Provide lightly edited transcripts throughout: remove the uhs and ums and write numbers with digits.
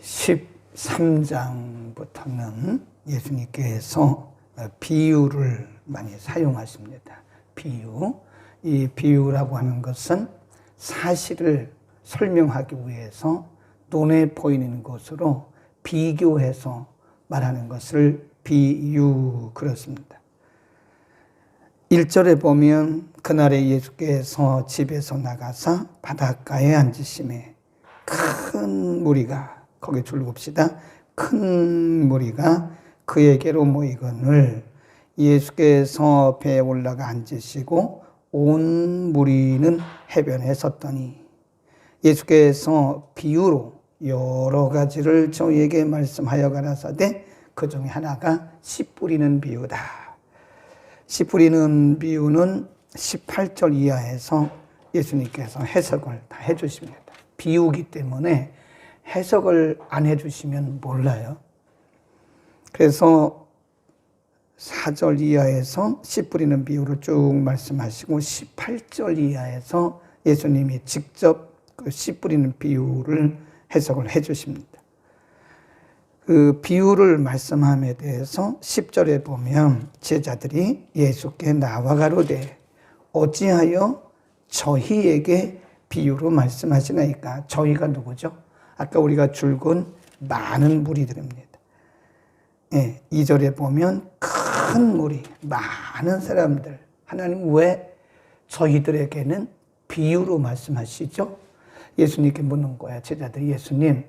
13장부터는 예수님께서 비유를 많이 사용하십니다. 비유. 이 비유라고 하는 것은 사실을 설명하기 위해서 눈에 보이는 것으로 비교해서 말하는 것을 비유 그렇습니다. 1절에 보면 그날에 예수께서 집에서 나가사 바닷가에 앉으심에 큰 무리가, 거기 줄봅시다. 큰 무리가 그에게로 모이거늘 예수께서 배에 올라가 앉으시고 온 무리는 해변에 섰더니 예수께서 비유로 여러 가지를 저희에게 말씀하여 가라사대 그 중에 하나가 씨 뿌리는 비유다. 씨 뿌리는 비유는 18절 이하에서 예수님께서 해석을 다 해주십니다. 비유기 때문에 해석을 안 해주시면 몰라요. 그래서 4절 이하에서 씨 뿌리는 비유를 쭉 말씀하시고 18절 이하에서 예수님이 직접 그 씨 뿌리는 비유를 해석을 해주십니다. 그 비유를 말씀함에 대해서 10절에 보면 제자들이 예수께 나와 가로되 어찌하여 저희에게 비유로 말씀하시나이까. 저희가 누구죠? 아까 우리가 줄곧 많은 무리들입니다. 2절에 보면 큰 무리, 많은 사람들. 하나님 왜 저희들에게는 비유로 말씀하시죠? 예수님께 묻는 거야. 제자들이 예수님,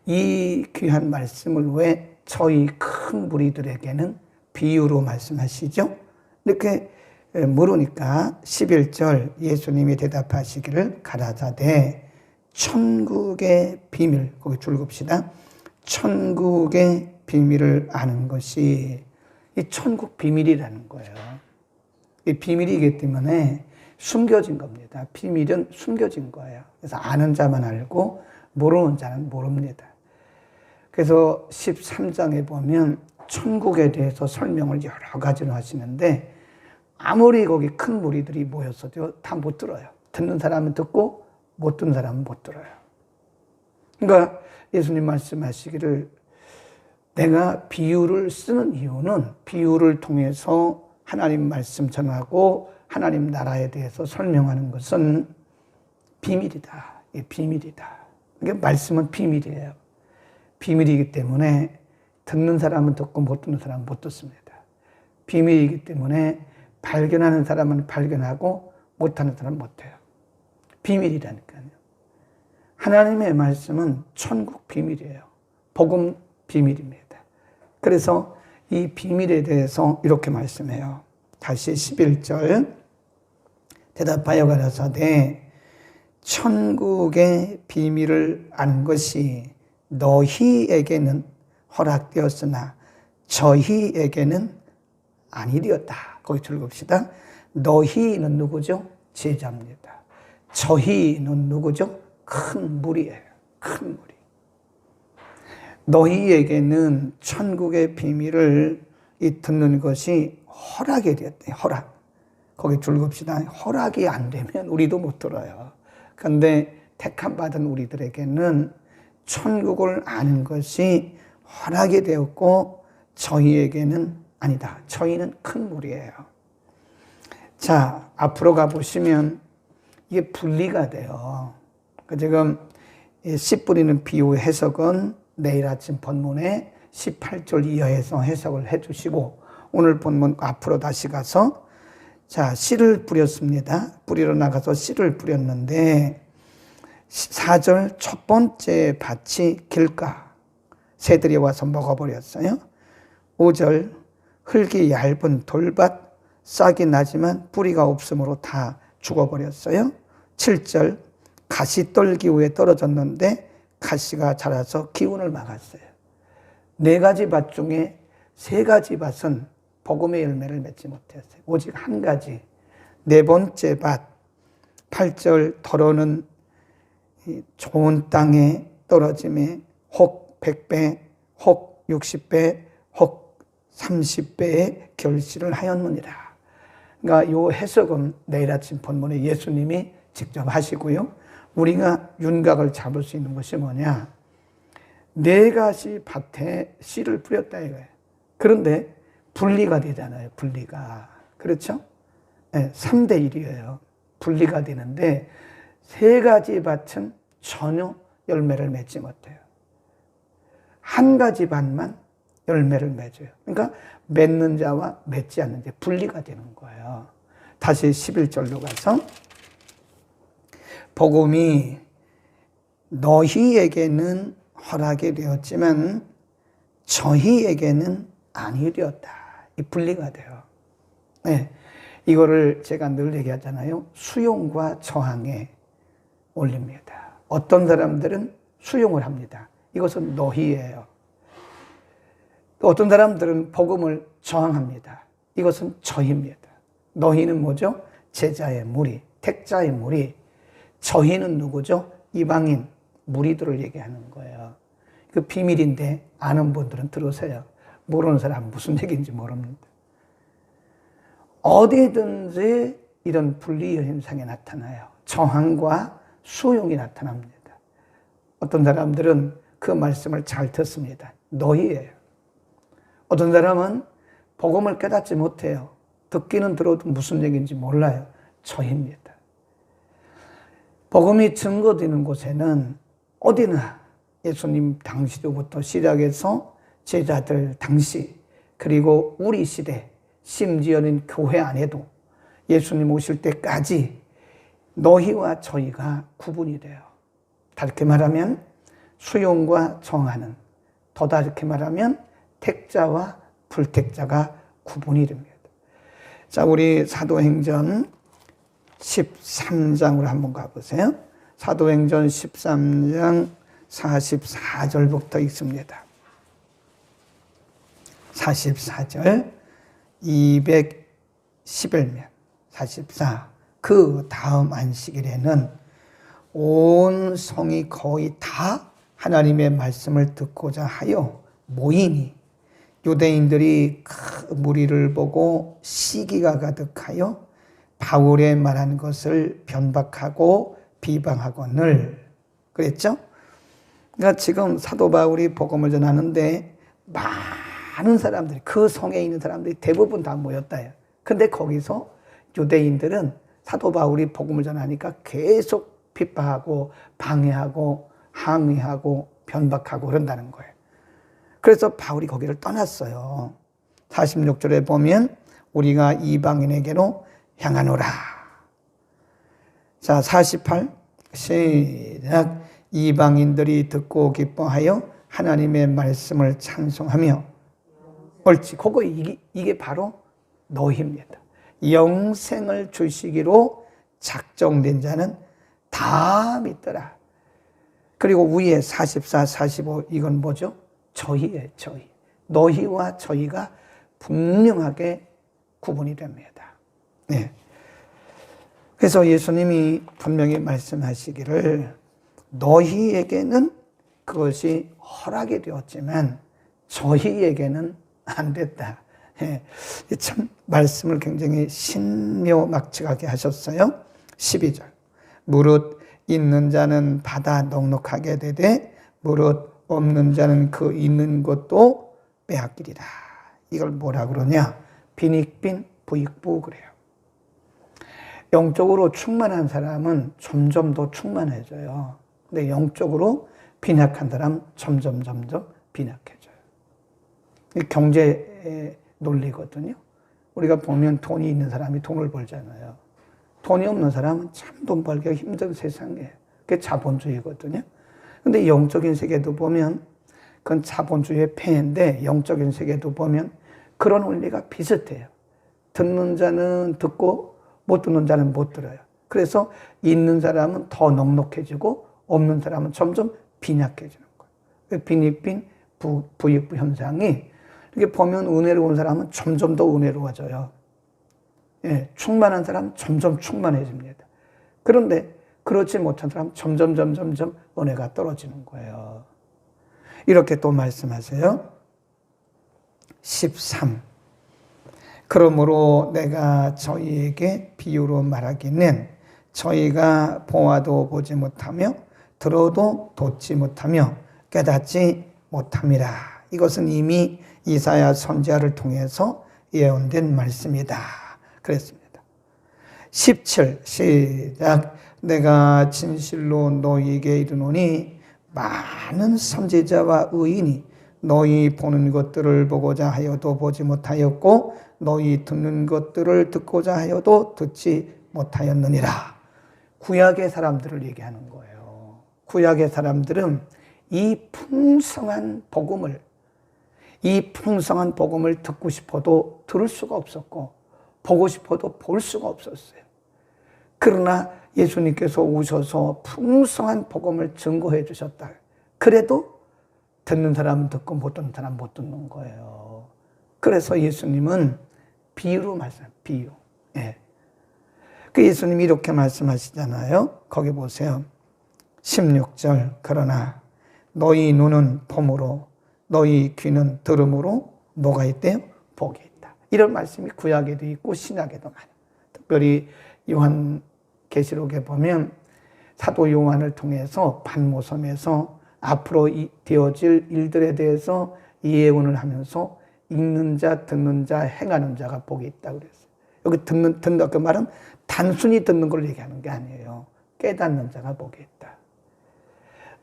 이 귀한 말씀을 왜 저희 큰 무리들에게는 비유로 말씀하시죠? 이렇게 물으니까 11절 예수님이 대답하시기를 가라사대 천국의 비밀, 거기 줄봅시다. 천국의 비밀을 아는 것이 이 천국 비밀이라는 거예요. 이 비밀이기 때문에 숨겨진 겁니다. 비밀은 숨겨진 거예요. 그래서 아는 자만 알고 모르는 자는 모릅니다. 그래서 13장에 보면 천국에 대해서 설명을 여러 가지로 하시는데 아무리 거기 큰 무리들이 모였어도 다 못 들어요. 듣는 사람은 듣고 못 듣는 사람은 못 들어요. 그러니까 예수님 말씀하시기를 내가 비유를 쓰는 이유는 비유를 통해서 하나님 말씀 전하고 하나님 나라에 대해서 설명하는 것은 비밀이다. 비밀이다. 그러니까 말씀은 비밀이에요. 비밀이기 때문에 듣는 사람은 듣고 못 듣는 사람은 못 듣습니다. 비밀이기 때문에 발견하는 사람은 발견하고 못하는 사람은 못해요. 비밀이라니까요. 하나님의 말씀은 천국 비밀이에요. 복음 비밀입니다. 그래서 이 비밀에 대해서 이렇게 말씀해요. 다시 11절 대답하여 가라사대 천국의 비밀을 아는 것이 너희에게는 허락되었으나 저희에게는 아니되었다. 거기 줄봅시다. 너희는 누구죠? 제자입니다. 저희는 누구죠? 큰 무리예요. 큰 무리. 너희에게는 천국의 비밀을 듣는 것이 허락이 되었대. 허락. 거기 줄봅시다. 허락이 안 되면 우리도 못 들어요. 그런데 택함 받은 우리들에게는 천국을 아는 것이 허락이 되었고 저희에게는 아니다. 저희는 큰 무리예요. 자, 앞으로 가보시면 이게 분리가 돼요. 지금 씨 뿌리는 비유 해석은 내일 아침 본문에 18절 이하에서 해석을 해주시고 오늘 본문 앞으로 다시 가서 자, 씨를 뿌렸습니다. 뿌리러 나가서 씨를 뿌렸는데 4절 첫 번째 밭이 길가 새들이 와서 먹어버렸어요. 5절 흙이 얇은 돌밭 싹이 나지만 뿌리가 없으므로 다 죽어버렸어요. 7절 가시떨 기후에 떨어졌는데 가시가 자라서 기운을 막았어요. 4가지 밭 중에 3가지 밭은 복음의 열매를 맺지 못했어요. 오직 한 가지. 4번째 밭 8절 더러는 좋은 땅에 떨어짐에 혹 100배, 혹 60배, 혹 30배의 결실을 하였느니라. 그러니까 이 해석은 내일 아침 본문에 예수님이 직접 하시고요. 우리가 윤곽을 잡을 수 있는 것이 뭐냐? 4가지 밭에 씨를 뿌렸다 이거예요. 그런데 분리가 되잖아요. 분리가. 그렇죠? 네, 3대 1이에요. 분리가 되는데 3가지 밭은 전혀 열매를 맺지 못해요. 1가지 밭만 열매를 맺어요. 그러니까 맺는 자와 맺지 않는 자 분리가 되는 거예요. 다시 11절로 가서 복음이 너희에게는 허락이 되었지만 저희에게는 아니 되었다. 이 분리가 돼요. 네, 이거를 제가 늘 얘기하잖아요. 수용과 저항에 올립니다. 어떤 사람들은 수용을 합니다. 이것은 너희예요. 또 어떤 사람들은 복음을 저항합니다. 이것은 저희입니다. 너희는 뭐죠? 제자의 무리, 택자의 무리. 저희는 누구죠? 이방인, 무리들을 얘기하는 거예요. 그 비밀인데 아는 분들은 들으세요. 모르는 사람은 무슨 얘기인지 모릅니다. 어디든지 이런 분리 현상이 나타나요. 저항과 수용이 나타납니다. 어떤 사람들은 그 말씀을 잘 듣습니다. 너희예요. 어떤 사람은 복음을 깨닫지 못해요. 듣기는 들어도 무슨 얘기인지 몰라요. 저희입니다. 복음이 증거되는 곳에는 어디나 예수님 당시로부터 시작해서 제자들 당시 그리고 우리 시대 심지어는 교회 안에도 예수님 오실 때까지 너희와 저희가 구분이 돼요. 다르게 말하면 수용과 정하는, 더 다르게 말하면 택자와 불택자가 구분이 됩니다. 자, 우리 사도행전 13장으로 한번 가보세요. 사도행전 13장 44절부터 읽습니다. 44절 211면 44. 그 다음 안식일에는 온 성이 거의 다 하나님의 말씀을 듣고자 하여 모이니 유대인들이 그 무리를 보고 시기가 가득하여 바울의 말한 것을 변박하고 비방하거늘 그랬죠? 그러니까 지금 사도 바울이 복음을 전하는데 많은 사람들이 그 성에 있는 사람들이 대부분 다 모였다. 근데 거기서 유대인들은 사도 바울이 복음을 전하니까 계속 핍박하고 방해하고 항의하고 변박하고 그런다는 거예요. 그래서 바울이 거기를 떠났어요. 46절에 보면 우리가 이방인에게로 향하노라. 자, 48 시작. 이방인들이 듣고 기뻐하여 하나님의 말씀을 찬송하며 옳지. 그거 이게 바로 너희입니다. 영생을 주시기로 작정된 자는 다 믿더라. 그리고 위에 44, 45 이건 뭐죠? 저희예요. 저희. 너희와 저희가 분명하게 구분이 됩니다. 네. 그래서 예수님이 분명히 말씀하시기를 너희에게는 그것이 허락이 되었지만 저희에게는 안 됐다. 예. 참 말씀을 굉장히 신묘막측하게 하셨어요. 12절. 무릇 있는 자는 받아 넉넉하게 되되 무릇 없는 자는 그 있는 것도 빼앗기리라. 이걸 뭐라 그러냐? 빈익빈 부익부 그래요. 영적으로 충만한 사람은 점점 더 충만해져요. 근데 영적으로 빈약한 사람 점점 빈약해져요. 경제의 논리거든요. 우리가 보면 돈이 있는 사람이 돈을 벌잖아요. 돈이 없는 사람은 참 돈 벌기가 힘든 세상이에요. 그게 자본주의거든요. 근데 영적인 세계도 보면 그건 자본주의의 폐해인데 영적인 세계도 보면 그런 원리가 비슷해요. 듣는 자는 듣고 못 듣는 자는 못 들어요. 그래서 있는 사람은 더 넉넉해지고 없는 사람은 점점 빈약해지는 거예요. 빈익빈 부익부 현상이 이렇게 보면 은혜로운 사람은 점점 더 은혜로워져요. 예, 충만한 사람은 점점 충만해집니다. 그런데 그렇지 못한 사람은 점점 은혜가 떨어지는 거예요. 이렇게 또 말씀하세요. 13. 그러므로 내가 저희에게 비유로 말하기는 저희가 보아도 보지 못하며 들어도 돋지 못하며 깨닫지 못함이라. 이것은 이미 이사야 선지자를 통해서 예언된 말씀이다. 그랬습니다. 17 시작. 내가 진실로 너희에게 이르노니 많은 선지자와 의인이 너희 보는 것들을 보고자 하여도 보지 못하였고 너희 듣는 것들을 듣고자 하여도 듣지 못하였느니라. 구약의 사람들을 얘기하는 거예요. 구약의 사람들은 이 풍성한 복음을 듣고 싶어도 들을 수가 없었고 보고 싶어도 볼 수가 없었어요. 그러나 예수님께서 오셔서 풍성한 복음을 증거해 주셨다. 그래도 듣는 사람은 듣고 못 듣는 사람은 못 듣는 거예요. 그래서 예수님은 비유로 비유. 예. 그 예수님이 이렇게 말씀하시잖아요. 거기 보세요. 16절. 그러나 너희 눈은 봄으로 너희 귀는 들음으로 뭐가 있대요? 복이 있다. 이런 말씀이 구약에도 있고 신약에도 많아요. 특별히 요한계시록에 보면 사도 요한을 통해서 반모섬에서 앞으로 되어질 일들에 대해서 예언을 하면서 읽는 자, 듣는 자, 행하는 자가 복이 있다고 그랬어요. 여기 듣는 그 말은 단순히 듣는 걸 얘기하는 게 아니에요. 깨닫는 자가 복이 있다.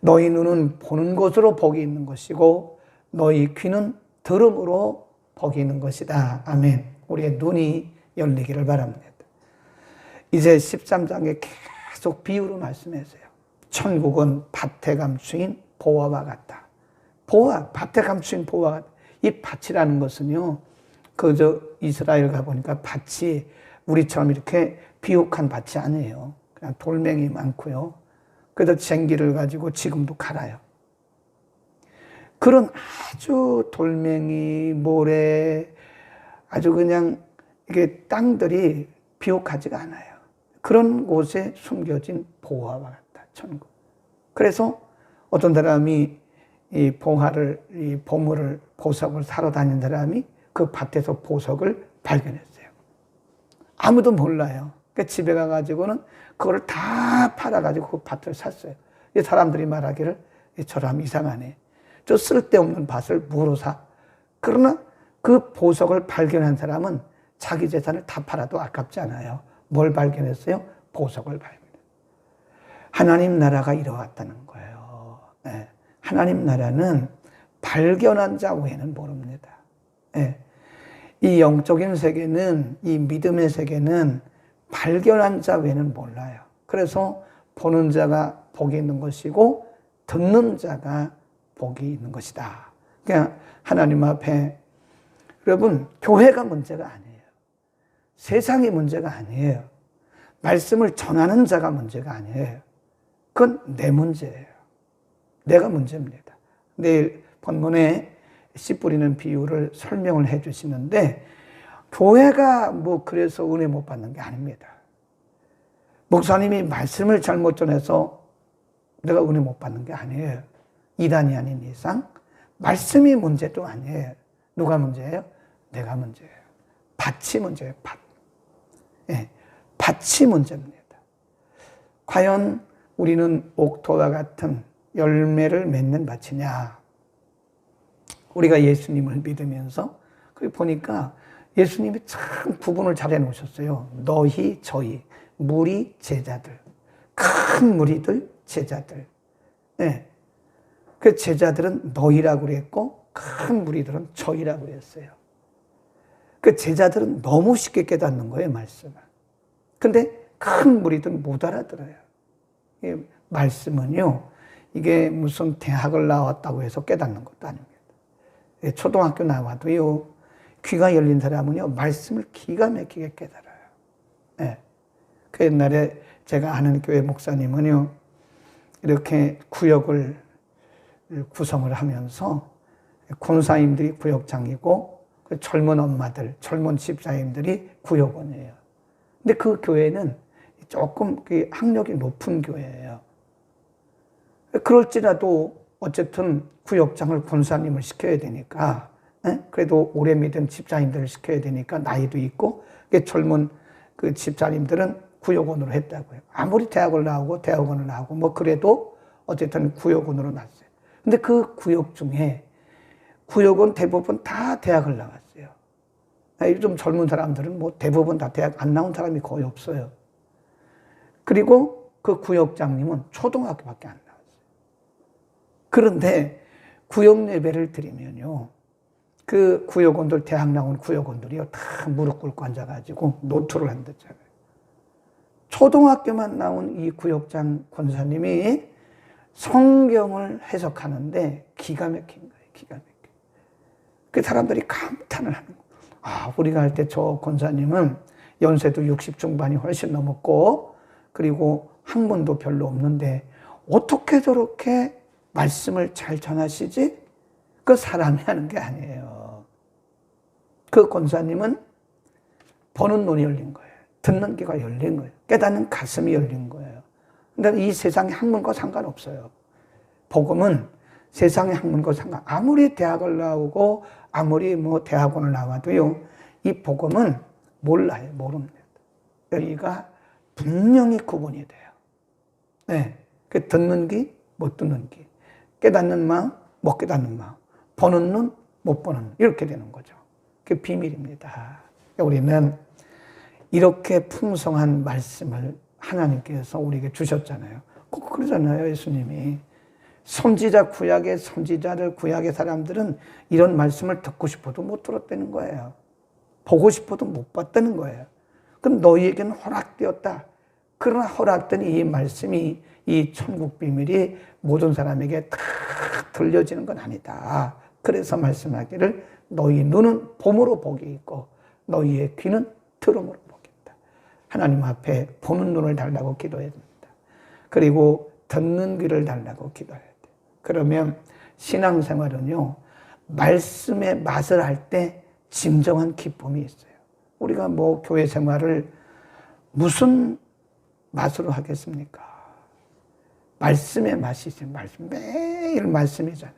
너희 눈은 보는 것으로 복이 있는 것이고 너희 귀는 들음으로 복이 있는 것이다. 아멘. 우리의 눈이 열리기를 바랍니다. 이제 13장에 계속 비유로 말씀하세요. 천국은 밭에 감추인 보화와 같다. 밭에 감추인 보화와 같다. 이 밭이라는 것은요, 이스라엘 가보니까 밭이 우리처럼 이렇게 비옥한 밭이 아니에요. 그냥 돌멩이 많고요. 그래서 쟁기를 가지고 지금도 갈아요. 그런 아주 돌멩이, 모래, 아주 그냥 이게 땅들이 비옥하지가 않아요. 그런 곳에 숨겨진 보화와 같다, 천국. 그래서 어떤 사람이 이 보석을 사러 다닌 사람이 그 밭에서 보석을 발견했어요. 아무도 몰라요. 그러니까 집에 가가지고는 그걸 다 팔아가지고 그 밭을 샀어요. 이 사람들이 말하기를 이 사람 이상하네. 저 쓸데없는 밭을 뭐로 사? 그러나 그 보석을 발견한 사람은 자기 재산을 다 팔아도 아깝지 않아요. 뭘 발견했어요? 보석을 발견했어요. 하나님 나라가 이루어졌다는 거예요. 네. 하나님 나라는 발견한 자 외에는 모릅니다. 네. 이 영적인 세계는, 이 믿음의 세계는 발견한 자 외에는 몰라요. 그래서 보는 자가 복이 있는 것이고 듣는 자가 복이 있는 것이다. 그러니까 하나님 앞에, 여러분, 교회가 문제가 아니에요. 세상이 문제가 아니에요. 말씀을 전하는 자가 문제가 아니에요. 그건 내 문제예요. 내가 문제입니다. 내일 본문에 씨 뿌리는 비유를 설명을 해 주시는데, 교회가 그래서 은혜 못 받는 게 아닙니다. 목사님이 말씀을 잘못 전해서 내가 은혜 못 받는 게 아니에요. 이단이 아닌 이상 말씀이 문제도 아니에요. 누가 문제예요? 내가 문제예요. 밭이 문제예요. 밭. 예, 밭이 문제입니다. 과연 우리는 옥토와 같은 열매를 맺는 밭이냐? 우리가 예수님을 믿으면서 보니까 예수님이 참 구분을 잘 해놓으셨어요. 너희, 저희, 무리, 제자들. 큰 무리들, 제자들. 네. 그 제자들은 너희라고 그랬고 큰 무리들은 저희라고 그랬어요. 그 제자들은 너무 쉽게 깨닫는 거예요, 말씀을. 근데 큰 무리들은 못 알아들어요. 말씀은요, 이게 무슨 대학을 나왔다고 해서 깨닫는 것도 아닙니다. 초등학교 나와도요, 귀가 열린 사람은요, 말씀을 기가 막히게 깨달아요. 네. 그 옛날에 제가 아는 교회 목사님은요, 이렇게 구역을 구성을 하면서 권사님들이 구역장이고 그 젊은 엄마들, 젊은 집사님들이 구역원이에요. 근데 그 교회는 조금 그 학력이 높은 교회예요. 그럴지라도 어쨌든 구역장을 권사님을 시켜야 되니까, 그래도 오래 믿은 집사님들을 시켜야 되니까 나이도 있고, 젊은 그 집사님들은 구역원으로 했다고요. 아무리 대학을 나오고 대학원을 나오고 그래도 어쨌든 구역원으로 났어요. 근데 그 구역 중에 구역은 대부분 다 대학을 나왔어요. 요즘 젊은 사람들은 뭐 대부분 다 대학 안 나온 사람이 거의 없어요. 그리고 그 구역장님은 초등학교밖에 안 나왔어요. 그런데 구역 예배를 드리면요, 그 구역원들, 대학 나온 구역원들이요, 다 무릎 꿇고 앉아가지고 노트를 한댔잖아요. 초등학교만 나온 이 구역장 권사님이 성경을 해석하는데 기가 막힌 거예요. 기가 막혀. 그 사람들이 감탄을 하는 거예요. 아, 우리가 할 때 저 권사님은 연세도 60 중반이 훨씬 넘었고, 그리고 학문도 별로 없는데 어떻게 저렇게 말씀을 잘 전하시지? 그 사람이 하는 게 아니에요. 그 권사님은 보는 눈이 열린 거예요. 듣는 귀가 열린 거예요. 깨닫는 가슴이 열린 거예요. 근데 이 세상의 학문과 상관없어요. 복음은 세상의 학문과 아무리 대학을 나오고 아무리 뭐 대학원을 나와도요, 이 복음은 몰라요. 모릅니다. 여기가 분명히 구분이 돼요. 네. 그 듣는 귀, 못 듣는 귀. 깨닫는 마음, 못 깨닫는 마음. 보는 눈, 못 보는 눈. 이렇게 되는 거죠. 그게 비밀입니다. 우리는 이렇게 풍성한 말씀을 하나님께서 우리에게 주셨잖아요. 꼭 그러잖아요, 예수님이. 선지자, 구약의 선지자들, 구약의 사람들은 이런 말씀을 듣고 싶어도 못 들었다는 거예요. 보고 싶어도 못 봤다는 거예요. 그럼 너희에게는 허락되었다. 그러나 허락된 이 말씀이, 이 천국 비밀이 모든 사람에게 다 들려지는 건 아니다. 그래서 말씀하기를 너희 눈은 봄으로 복이 있고 너희의 귀는 들음으로 복이 있다. 하나님 앞에 보는 눈을 달라고 기도해야 됩니다. 그리고 듣는 귀를 달라고 기도해야 돼요. 그러면 신앙생활은요, 말씀의 맛을 할 때 진정한 기쁨이 있어요. 우리가 뭐 교회 생활을 무슨 맛으로 하겠습니까? 말씀의 맛이 있어요. 말씀. 매일 말씀이잖아요.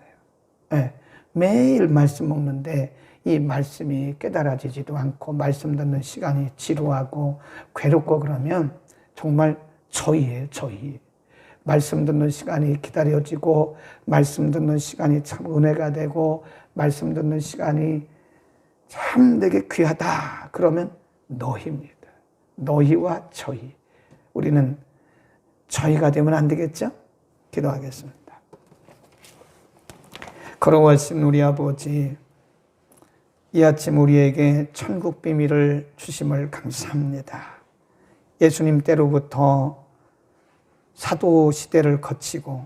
네. 매일 말씀 먹는데 이 말씀이 깨달아지지도 않고 말씀 듣는 시간이 지루하고 괴롭고 그러면 정말 저희예요. 저희. 말씀 듣는 시간이 기다려지고 말씀 듣는 시간이 참 은혜가 되고 말씀 듣는 시간이 참 내게 귀하다. 그러면 너희입니다. 너희와 저희. 우리는 저희가 되면 안 되겠죠? 기도하겠습니다. 걸어오신 우리 아버지, 이 아침 우리에게 천국 비밀을 주심을 감사합니다. 예수님 때로부터 사도 시대를 거치고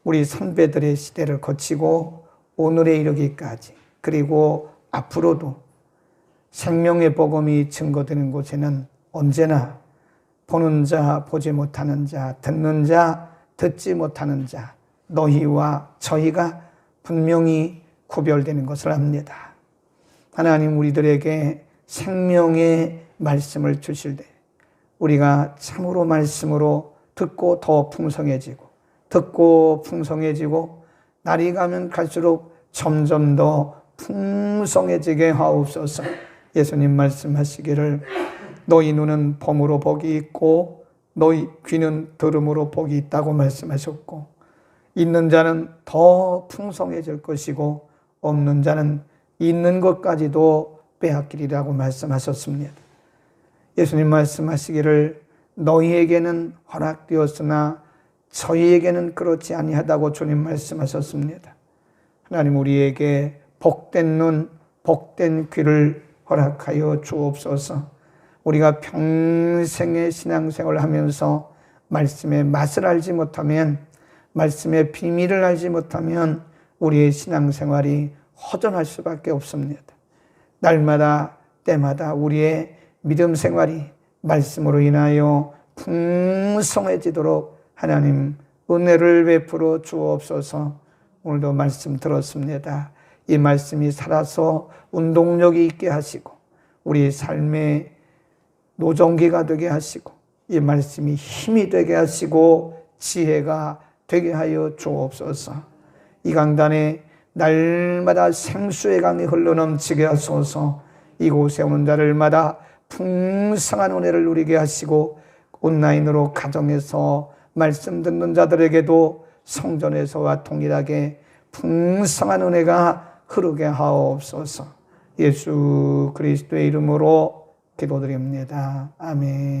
우리 선배들의 시대를 거치고 오늘에 이르기까지, 그리고 앞으로도 생명의 복음이 증거되는 곳에는 언제나 보는 자, 보지 못하는 자, 듣는 자, 듣지 못하는 자, 너희와 저희가 분명히 구별되는 것을 압니다. 하나님, 우리들에게 생명의 말씀을 주실 때 우리가 참으로 말씀으로 듣고 더 풍성해지고, 듣고 풍성해지고, 날이 가면 갈수록 점점 더 풍성해지게 하옵소서. 예수님 말씀하시기를 너희 눈은 봄으로 복이 있고 너희 귀는 들음으로 복이 있다고 말씀하셨고, 있는 자는 더 풍성해질 것이고 없는 자는 있는 것까지도 빼앗기리라고 말씀하셨습니다. 예수님 말씀하시기를 너희에게는 허락되었으나 저희에게는 그렇지 아니하다고 주님 말씀하셨습니다. 하나님, 우리에게 복된 눈, 복된 귀를 허락하여 주옵소서. 우리가 평생의 신앙생활을 하면서 말씀의 맛을 알지 못하면, 말씀의 비밀을 알지 못하면 우리의 신앙생활이 허전할 수밖에 없습니다. 날마다 때마다 우리의 믿음 생활이 말씀으로 인하여 풍성해지도록 하나님 은혜를 베풀어 주옵소서. 오늘도 말씀 들었습니다. 이 말씀이 살아서 운동력이 있게 하시고 우리 삶의 노정기가 되게 하시고 이 말씀이 힘이 되게 하시고 지혜가 되게 하여 주옵소서. 이 강단에 날마다 생수의 강이 흘러넘치게 하소서. 이곳에 오는 자들마다 풍성한 은혜를 누리게 하시고 온라인으로 가정에서 말씀 듣는 자들에게도 성전에서와 동일하게 풍성한 은혜가 흐르게 하옵소서. 예수 그리스도의 이름으로 기도드립니다. 아멘.